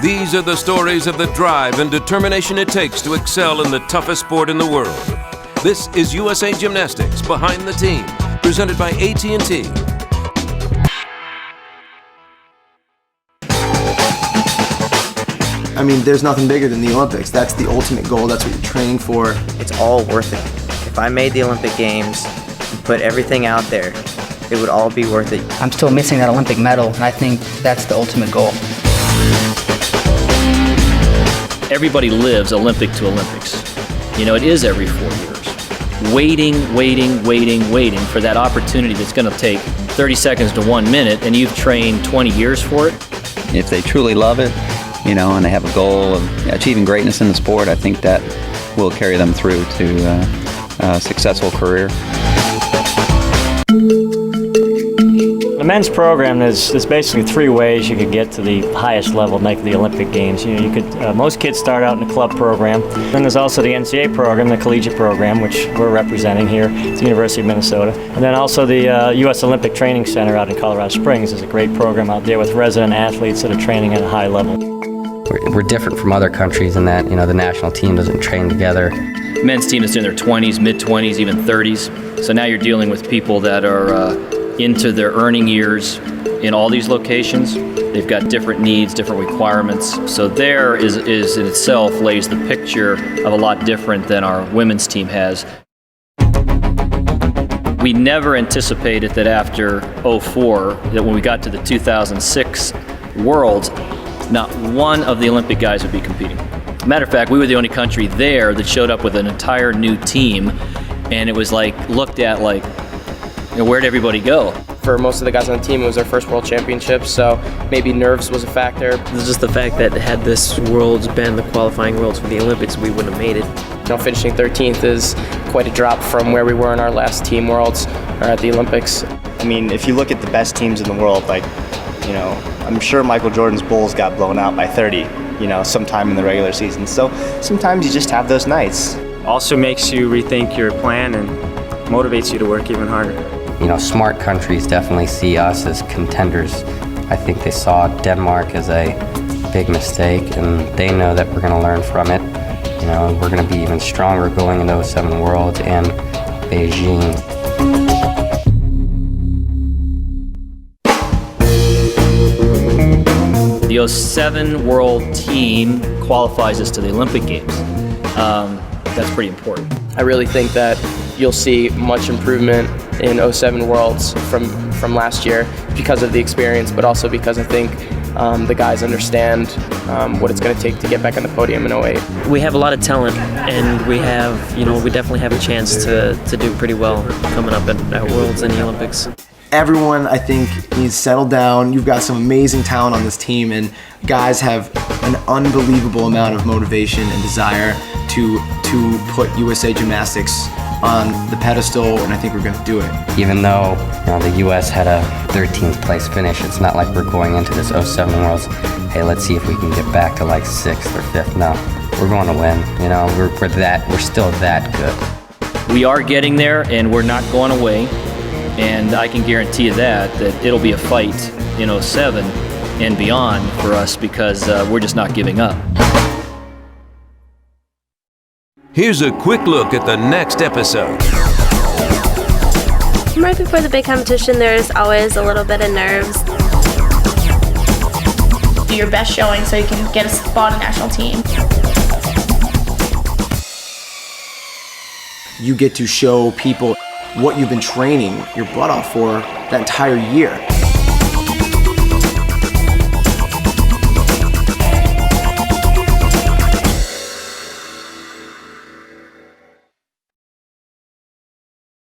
These are the stories of the drive and determination it takes to excel in the toughest sport in the world. This is USA Gymnastics Behind the Team, presented by AT&T. I mean, there's nothing bigger than the Olympics. That's the ultimate goal. That's what you're training for. It's all worth it. If I made the Olympic Games and put everything out there, it would all be worth it. I'm still missing that Olympic medal, and I think that's the ultimate goal. Everybody lives Olympic to Olympics. You know, it is every 4 years. Waiting for that opportunity that's going to take 30 seconds to 1 minute, and you've trained 20 years for it. If they truly love it, you know, and they have a goal of achieving greatness in the sport, I think that will carry them through to a successful career. The men's program there's basically 3 ways you could get to the highest level, make the Olympic Games. You know, you could most kids start out in a club program. Then there's also the NCAA program, the collegiate program, which we're representing here at the University of Minnesota. And then also the U.S. Olympic Training Center out in Colorado Springs is a great program out there with resident athletes that are training at a high level. We're different from other countries in that, you know, the national team doesn't train together. Men's team is in their 20s, mid-20s, even 30s. So now you're dealing with people that are into their earning years in all these locations. They've got different needs, different requirements. So there is in itself lays the picture of a lot different than our women's team has. We never anticipated that after '04, that when we got to the 2006 Worlds, not one of the Olympic guys would be competing. Matter of fact, we were the only country there that showed up with an entire new team, and it was like looked at like, you know, where'd everybody go? For most of the guys on the team, it was their first World Championship, so maybe nerves was a factor. It's just the fact that had this Worlds been the qualifying Worlds for the Olympics, we wouldn't have made it. You know, finishing 13th is quite a drop from where we were in our last Team Worlds or at the Olympics. I mean, if you look at the best teams in the world, like, you know, I'm sure Michael Jordan's Bulls got blown out by 30, you know, sometime in the regular season. So sometimes you just have those nights. Also makes you rethink your plan and motivates you to work even harder. You know, smart countries definitely see us as contenders. I think they saw Denmark as a big mistake, and they know that we're going to learn from it. You know, we're going to be even stronger going into '07 Worlds and Beijing. The '07 World team qualifies us to the Olympic Games. That's pretty important. I really think that you'll see much improvement in '07 Worlds from last year because of the experience, but also because I think the guys understand what it's going to take to get back on the podium in '08. We have a lot of talent, and we definitely have a chance to do pretty well coming up at Worlds and the Olympics. Everyone, I think, needs to settle down. You've got some amazing talent on this team, and guys have an unbelievable amount of motivation and desire to put USA Gymnastics on the pedestal, and I think we're going to do it. Even though, you know, the U.S. had a 13th place finish, it's not like we're going into this '07 Worlds, hey, let's see if we can get back to like 6th or 5th. No, we're going to win. You know, we're still that good. We are getting there, and we're not going away. And I can guarantee you that it'll be a fight in '07 and beyond for us because we're just not giving up. Here's a quick look at the next episode. Right before the big competition, there's always a little bit of nerves. Do your best showing so you can get a spot on the national team. You get to show people what you've been training your butt off for that entire year.